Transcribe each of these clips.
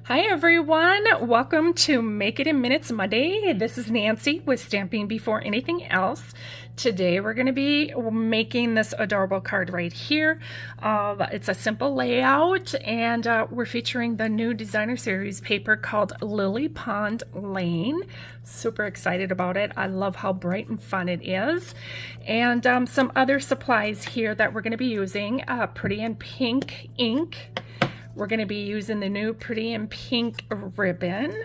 Hi everyone, welcome to Make It in Minutes Monday. This is Nancy with Stamping Before Anything Else. Today we're going to be making this adorable card right here. It's a simple layout, and we're featuring the new designer series paper called Lily Pond Lane. Super excited about it. I love how bright and fun it is. And some other supplies here that we're going to be using, Pretty in Pink ink. We're going to be using the new Pretty in Pink ribbon.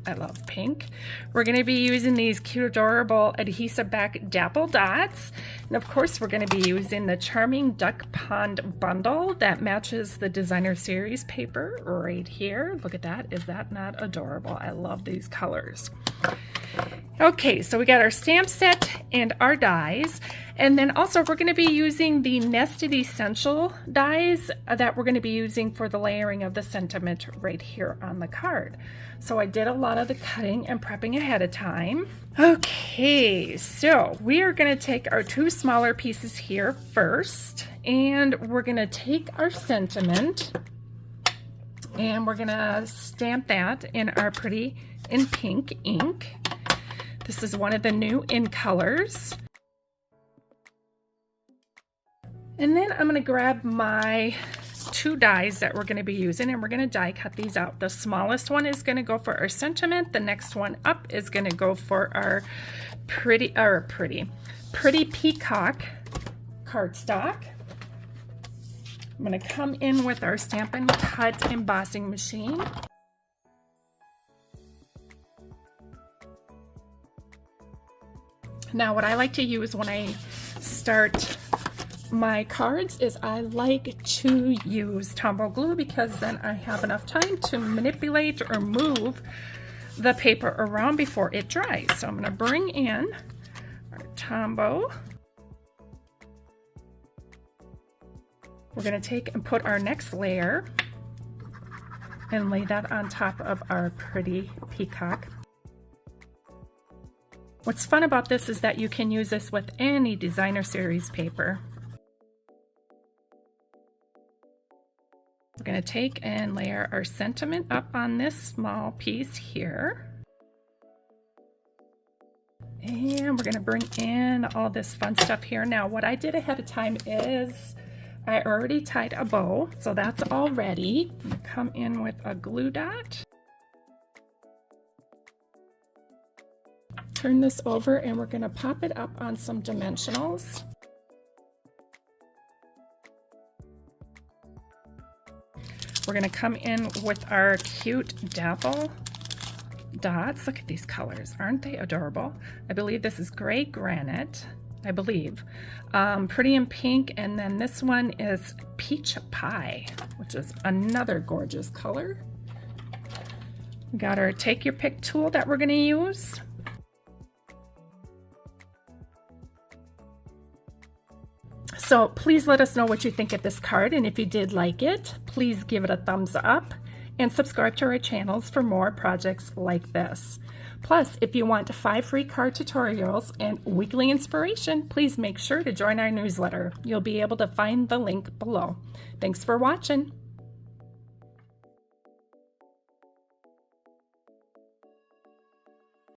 I love pink. We're going to be using these cute, adorable adhesive back dapple dots. And of course, we're going to be using the charming Duck Pond bundle that matches the designer series paper right here. Look at that. Is that not adorable? I love these colors. Okay, so we got our stamp set and our dies, and then also we're going to be using the Nested Essential dies that we're going to be using for the layering of the sentiment right here on the card. So I did a lot of the cutting and prepping ahead of time. Okay, so we are going to take our two smaller pieces here first, and we're going to take our sentiment and we're going to stamp that in our Pretty in Pink ink. This is one of the new in colors. And then I'm going to grab my two dies that we're going to be using, and we're going to die cut these out. The smallest one is going to go for our sentiment. The next one up is going to go for our pretty peacock cardstock. I'm going to come in with our Stampin' Cut embossing machine. Now, what I like to use when I start my cards is I like to use Tombow glue, because then I have enough time to manipulate or move the paper around before it dries. So I'm going to bring in our Tombow. We're going to take and put our next layer and lay that on top of our pretty peacock. What's fun about this is that you can use this with any designer series paper. We're going to take and layer our sentiment up on this small piece here. And we're going to bring in all this fun stuff here. Now, what I did ahead of time is I already tied a bow, so that's all ready. I'm going to come in with a glue dot. Turn this over, and we're going to pop it up on some dimensionals. We're going to come in with our cute dapple dots. Look at these colors. Aren't they adorable? I believe this is gray granite. I believe. Pretty in Pink, and then this one is peach pie, which is another gorgeous color. We got our take your pick tool that we're going to use. So please let us know what you think of this card, and if you did like it, please give it a thumbs up and subscribe to our channels for more projects like this. Plus, if you want 5 free card tutorials and weekly inspiration, please make sure to join our newsletter. You'll be able to find the link below. Thanks for watching.